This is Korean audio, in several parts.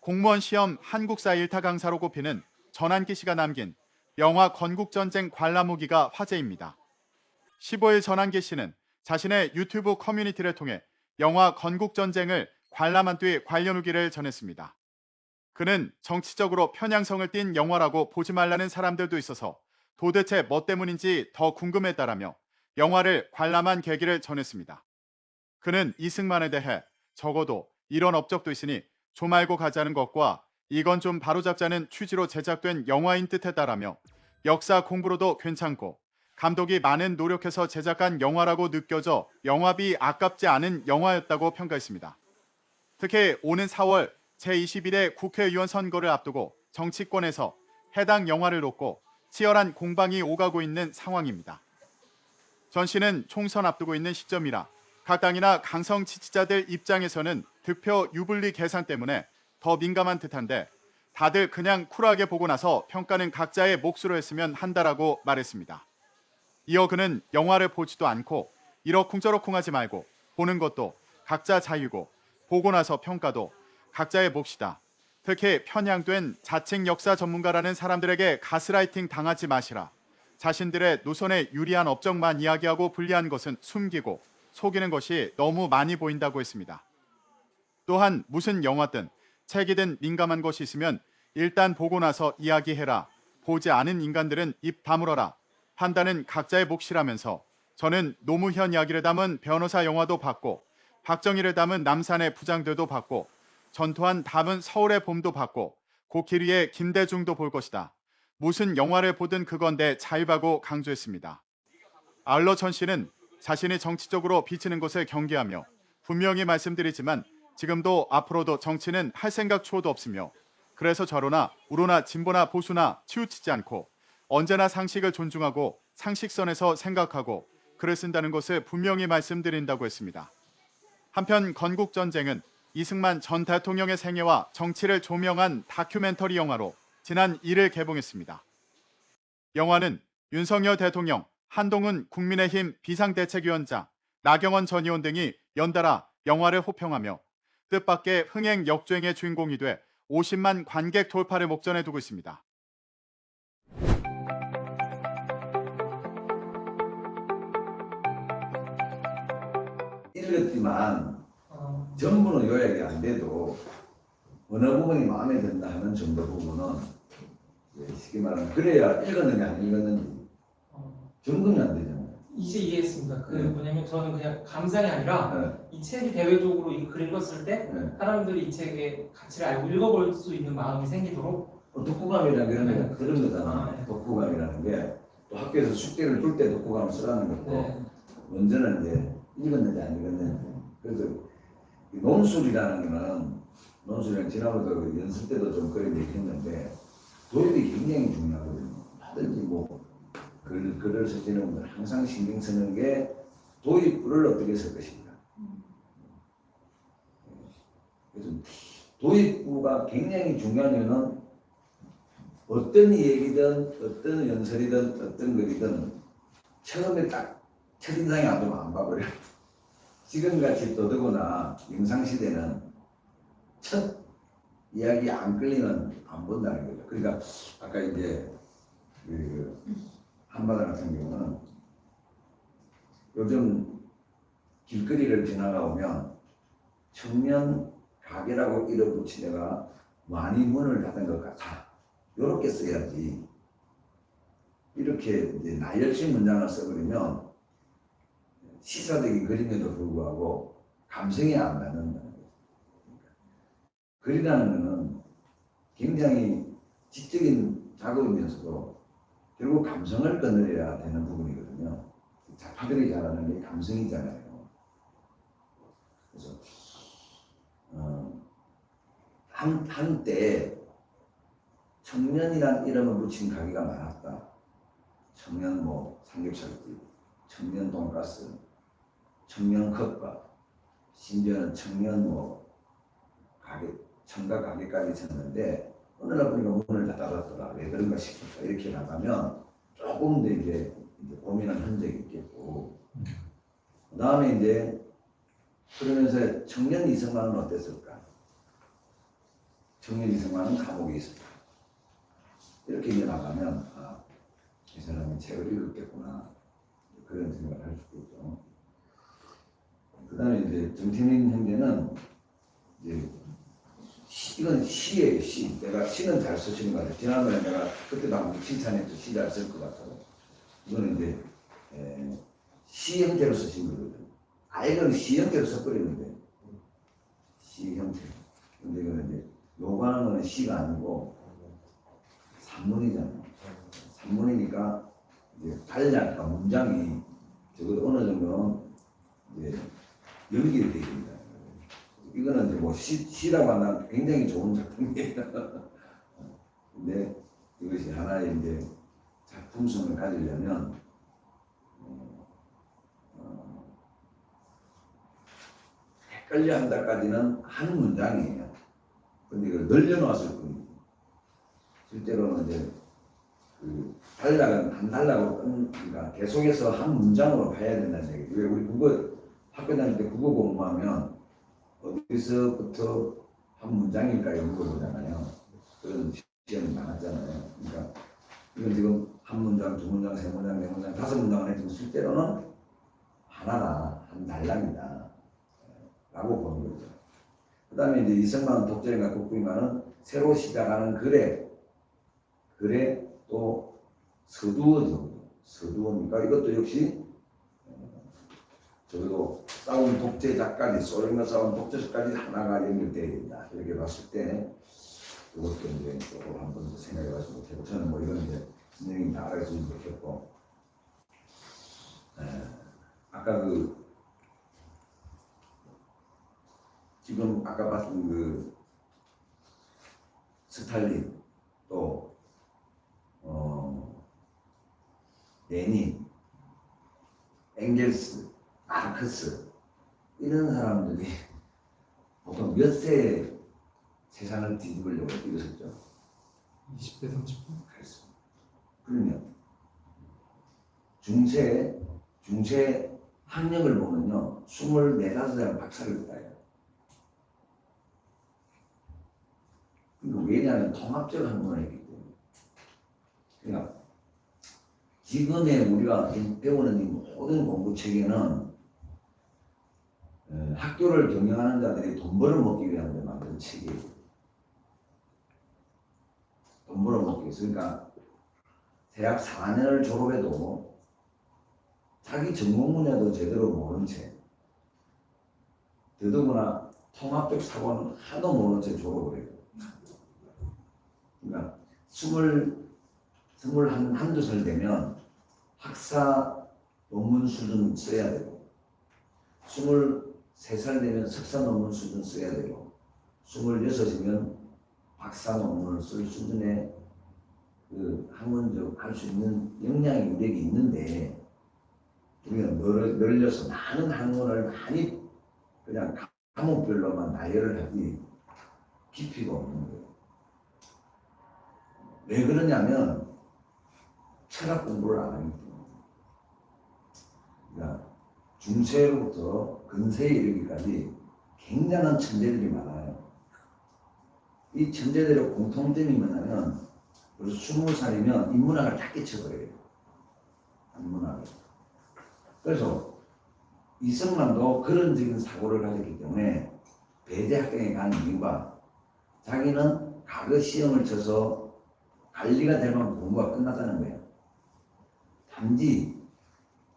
공무원 시험 한국사 1타 강사로 꼽히는 전한기 씨가 남긴 영화 건국전쟁 관람 후기가 화제입니다. 15일 전한기 씨는 자신의 유튜브 커뮤니티를 통해 영화 건국전쟁을 관람한 뒤 관련 후기를 전했습니다. 그는 정치적으로 편향성을 띤 영화라고 보지 말라는 사람들도 있어서 도대체 뭐 때문인지 더 궁금했다라며 영화를 관람한 계기를 전했습니다. 그는 이승만에 대해 적어도 이런 업적도 있으니 좀 알고 가자는 것과 이건 좀 바로잡자는 취지로 제작된 영화인 듯했다라며 역사 공부로도 괜찮고 감독이 많은 노력해서 제작한 영화라고 느껴져 영화비 아깝지 않은 영화였다고 평가했습니다. 특히 오는 4월 제21회 국회의원 선거를 앞두고 정치권에서 해당 영화를 놓고 치열한 공방이 오가고 있는 상황입니다. 전 씨는 총선 앞두고 있는 시점이라 각 당이나 강성 지지자들 입장에서는 득표 유불리 계산 때문에 더 민감한 듯한데 다들 그냥 쿨하게 보고 나서 평가는 각자의 몫으로 했으면 한다라고 말했습니다. 이어 그는 영화를 보지도 않고 이러쿵저러쿵하지 말고 보는 것도 각자 자유고 보고 나서 평가도 각자의 몫이다. 특히 편향된 자칭 역사 전문가라는 사람들에게 가스라이팅 당하지 마시라. 자신들의 노선에 유리한 업적만 이야기하고 불리한 것은 숨기고 속이는 것이 너무 많이 보인다고 했습니다. 또한 무슨 영화든 책이든 민감한 것이 있으면 일단 보고 나서 이야기해라. 보지 않은 인간들은 입 다물어라. 판단은 각자의 몫이라면서 저는 노무현 이야기를 담은 변호사 영화도 봤고 박정희를 담은 남산의 부장들도 봤고 전투한 담은 서울의 봄도 봤고 그 위에 김대중도 볼 것이다. 무슨 영화를 보든 그건데 자유하고 강조했습니다. 아울러 전 씨는 자신이 정치적으로 비치는 것을 경계하며 분명히 말씀드리지만 지금도 앞으로도 정치는 할 생각 추호도 없으며 그래서 저로나 우로나 진보나 보수나 치우치지 않고 언제나 상식을 존중하고 상식선에서 생각하고 글을 쓴다는 것을 분명히 말씀드린다고 했습니다. 한편 건국전쟁은 이승만 전 대통령의 생애와 정치를 조명한 다큐멘터리 영화로 지난 1일 개봉했습니다. 영화는 윤석열 대통령, 한동훈 국민의힘 비상대책위원장, 나경원 전 의원 등이 연달아 영화를 호평하며 뜻밖의 흥행 역주행의 주인공이 돼 50만 관객 돌파를 목전에 두고 있습니다. 읽었지만 전부는 요약이 안 돼도 어느 부분이 마음에 든다 하는 정도 부분은 쉽게 말하면 그래야 읽었느냐 안 읽었는지 점검이 안 되잖아요. 이제 이해했습니다. 그 네. 뭐냐면 저는 그냥 감상이 아니라 네. 이 책이 대외적으로 이 글을 읽었을 때 네. 사람들이 이 책의 가치를 알고 읽어볼 수 있는 마음이 생기도록 독후감이라는 게 네. 그런 거잖아요. 네. 독후감이라는 게 또 학교에서 숙제를 줄 때 독후감을 쓰라는 것도 네. 먼저는 이제 읽었는지 안 읽었는지. 그래서 이 논술이라는 거는 논술이랑 지난번도 연습 때도 좀 그런 얘기 했는데 도입이 굉장히 중요하거든요. 하든지 뭐 글을 쓰시는 분들 항상 신경 쓰는 게 도입부를 어떻게 쓸 것인가. 그래서 도입부가 굉장히 중요한 이유는 어떤 얘기든 어떤 연설이든 어떤 글이든 처음에 딱 첫인상이 안 좋으면 안 봐버려요. 지금같이 더더구나 영상시대는 첫 이야기 안 끌리면 안 본다는 거죠. 그러니까 아까 이제 그 한바다 같은 경우는 요즘 길거리를 지나가 보면 청년 가게라고 이름 붙이다가 많이 문을 닫은 것 같아. 이렇게 써야지. 이렇게 이제 나열식 문장을 써버리면 시사적인 글임에도 불구하고 감성이 안 나는 거예요. 글이라는 것은 굉장히 지적인 작업이면서도 결국 감성을 꺼내야 되는 부분이거든요. 작가들이 잘하는 게 감성이잖아요. 그래서 한때 청년이란 이름을 붙인 가게가 많았다. 청년 뭐 삼겹살집, 청년 돈가스, 청년 컵밥, 심지어는 청년 뭐 가게, 청가 가게까지 쳤는데 어느 날 보니까 문을 다 닫았더라. 왜 그런가 싶었다. 이렇게 나가면 조금 더 이제 고민한 흔적이 있겠고, 그 다음에 이제 그러면서 청년 이승만은 어땠을까? 청년 이승만은 감옥에 있었다. 이렇게 이제 나가면 이 사람이 책을 읽었겠구나 그런 생각을 할 수 있죠. 그 다음에 이제 정태민 형제는 이제 이건 시예요, 시. 내가 시는 잘 쓰시는 것 같아요. 지난번에 내가 그때도 한번 칭찬했죠. 시 잘 쓸 것 같아요. 이거는 이제 시 형태로 쓰신 거거든요. 이건 시 형태로 써버리는데 시 형태. 근데 이거는 이제 요구하는 거는 시가 아니고 산문이잖아요. 산문이니까 이제 단략과 문장이 적어도 어느 정도는 이제 연결이 되어 있습니다. 이거는 이제 뭐 시라고 하면 굉장히 좋은 작품이에요. 근데 이것이 하나의 이제 작품성을 가지려면 헷갈려 한다까지는 한 문장이에요. 근데 이걸 늘려놓았을 뿐이죠. 실제로는 이제 그 단락은 한 단락으로 그러니까 계속해서 한 문장으로 봐야 된다는 얘기죠. 왜 우리 국어 학교 다닐 때 국어 공부하면 어디서부터 한 문장일까 연구를 보잖아요. 그런 시험이 많았잖아요. 그러니까 이건 지금 한 문장, 두 문장, 세 문장, 네 문장, 다섯 문장을 했지만 실제로는 하나다, 한 단락이다 라고 보는 거죠. 그 다음에 이제 이승만 독재인가 국부인가는 새로 시작하는 글에 또 서두어죠. 서두어니까 이것도 역시 적어도 싸운 독재자까지 소련과 싸운 독재자까지 하나가 연결되어야 된다. 이렇게 봤을 때 그것도 이제 조금 한번 생각해봐서 못해고 저는 뭐 이건 이제 선생님이 다 알아주면 좋겠고 아까 지금 아까 봤던 스탈린 또 레닌, 엥겔스, 마르크스 이런 사람들이 보통 몇 세에 세상을 뒤집으려고 일어섰죠? 20대 30분? 그랬습니다. 그러면 중세 학력을 보면요 24, 5살 박사를 따요. 왜냐하면 통합적 학문을 했기 때문에. 그러니까 지금의 우리가 배우는 이 모든 공부 체계는 학교를 경영하는 자들이 돈 벌어먹기 위한 데 만든 체계예요. 돈 벌어먹기 위해서. 그러니까 대학 4년을 졸업해도 자기 전공 분야도 제대로 모른 채 더더구나 통합적 사고는 하도 모른 채 졸업을 해요. 그러니까 한두 살 되면 학사 논문 수준 써야 되고 23살 되면 석사 논문 수준 써야 되고 26이면 박사 논문을 쓸 수준의 그 학문적 할 수 있는 역량이 우리에게 있는데 우리가 늘려서 많은 학문을 많이 그냥 과목별로만 나열을 하지 깊이가 없는 거예요. 왜 그러냐면 철학 공부를 안 하기 때문에. 그러니까 중세로부터 근세에 이르기까지 굉장한 천재들이 많아요. 이 천재들의 공통점이 뭐냐면 벌써 20살이면 인문학을 다 깨쳐버려요. 인문학을. 그래서 이승만도 그런 적인 사고를 가졌기 때문에 배제학교에 간 이유가 자기는 과거 시험을 쳐서 관리가 될 만큼 공부가 끝났다는 거예요.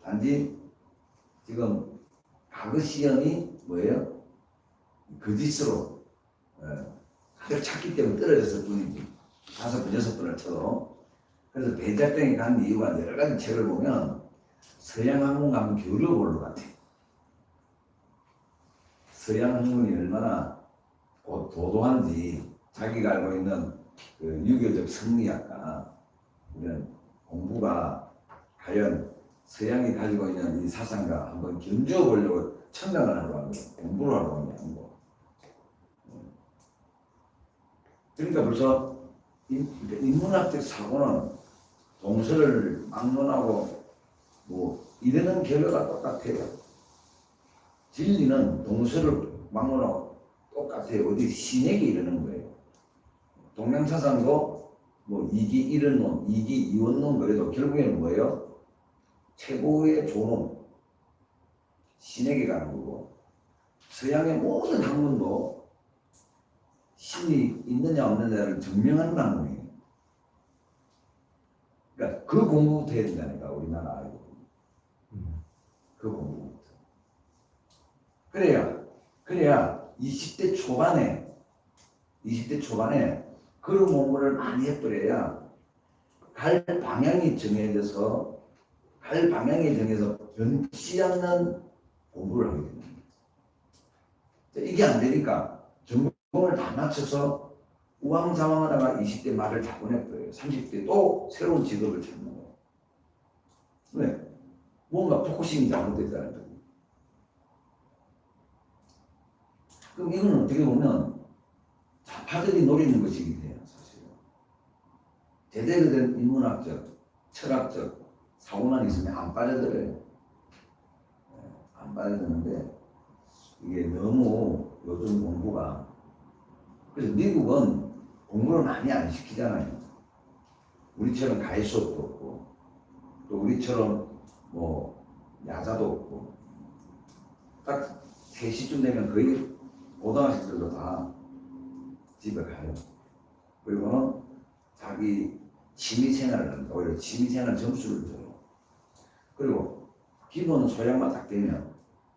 단지 지금 과거 시험이 뭐예요? 거짓으로 다들 찾기 때문에 떨어졌을 뿐이지 5번, 6번을 쳐도. 그래서 배제학교에 간 이유가 여러 가지 책을 보면 서양 학문 가면 교류 볼 것 같아. 서양 학문이 얼마나 도도한지 자기가 알고 있는 그 유교적 성리학과 이런 공부가 과연 서양이 가지고 있는 이 사상과 한번 견주어 보려고 청량을 하러 간 거예요. 공부를 하러 간 게 아니고. 그러니까 벌써 인문학적 사고는 동서를 막론하고 뭐 이러는 결과가 똑같아요. 진리는 동서를 막론하고 똑같아요. 어디 신에게 이르는 거예요. 동양사상도 뭐 이기 이른론, 이기 이원론 그래도 결국에는 뭐예요? 최고의 조론, 신에게 가는 거고, 서양의 모든 학문도 신이 있느냐 없느냐를 증명하는 학문이에요. 그러니까 그 공부부터 해야 된다니까, 우리나라 아이들. 그 공부부터. 그래야 20대 초반에 그런 공부를 많이 해버려야 갈 방향이 정해서 변치 않는 공부를 하게 됩니다. 이게 안 되니까 전공을 다 맞춰서 우왕좌왕하다가 20대 말을 다 보내버려요. 30대 또 새로운 직업을 찾는 거예요. 왜? 뭔가 포커싱이 잘못됐다는 거예요. 그럼 이건 어떻게 보면 좌파들이 노리는 것이기도 해요, 사실은. 제대로 된 인문학적, 철학적 사고만 있으면 안 빠져들어요. 안 빠져드는데 이게 너무 요즘 공부가, 그래서 미국은 공부를 많이 안 시키잖아요. 우리처럼 가히 수업도 없고, 또 우리처럼 뭐 야자도 없고, 딱 3시쯤 되면 거의 고등학생들도 다 집에 가요. 그리고는 자기 취미생활을 합니다. 오히려 취미생활 점수를 줘요. 그리고 기본 소양만 딱 되면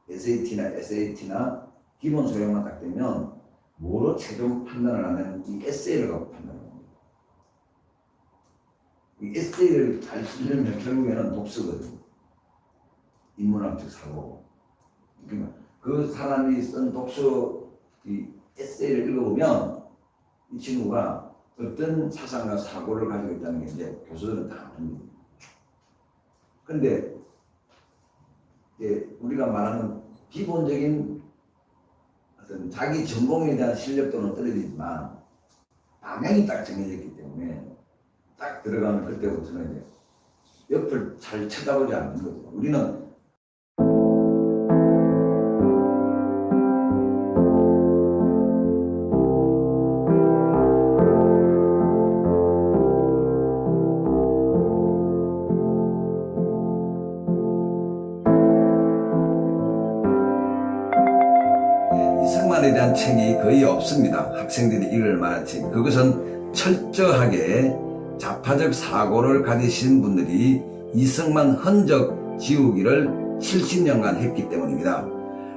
SAT나 기본 소양만 딱 되면 뭐로 최종 판단을 하면 이 에세이를 갖고 판단을 합니다. 이 에세이를 잘 쓰려면 결국에는 독서거든요. 인문학적 사고. 그러니까 그 사람이 쓴 독서 이 에세이를 읽어보면 이 친구가 어떤 사상과 사고를 가지고 있다는 게 이제 교수들은 다 압니다. 그런데 우리가 말하는 기본적인 어떤 자기 전공에 대한 신력도는 떨어지지만 방향이 딱 정해져 있기 때문에 딱 들어가면 그때부터는 이제 옆을 잘 쳐다보지 않는 거죠. 우리는 이승만에 대한 책이 거의 없습니다. 학생들이 읽을 만한 책. 그것은 철저하게 좌파적 사고를 가지신 분들이 이승만 흔적 지우기를 70년간 했기 때문입니다.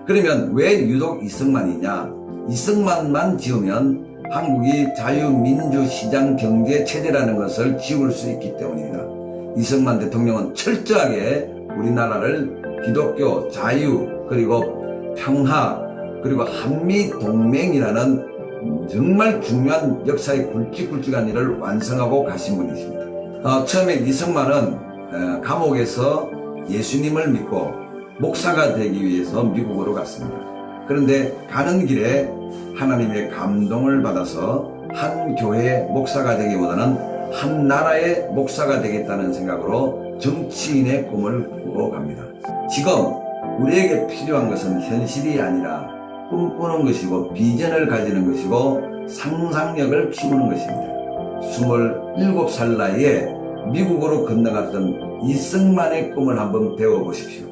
그러면 왜 유독 이승만이냐? 이승만만 지우면 한국이 자유민주시장 경제 체제라는 것을 지울 수 있기 때문입니다. 이승만 대통령은 철저하게 우리나라를 기독교, 자유, 그리고 평화, 그리고 한미동맹이라는 정말 중요한 역사의 굵직굵직한 일을 완성하고 가신 분이십니다. 처음에 이승만은 감옥에서 예수님을 믿고 목사가 되기 위해서 미국으로 갔습니다. 그런데 가는 길에 하나님의 감동을 받아서 한 교회의 목사가 되기보다는 한 나라의 목사가 되겠다는 생각으로 정치인의 꿈을 꾸고 갑니다. 지금 우리에게 필요한 것은 현실이 아니라 꿈꾸는 것이고 비전을 가지는 것이고 상상력을 키우는 것입니다. 27살 나이에 미국으로 건너갔던 이승만의 꿈을 한번 배워보십시오.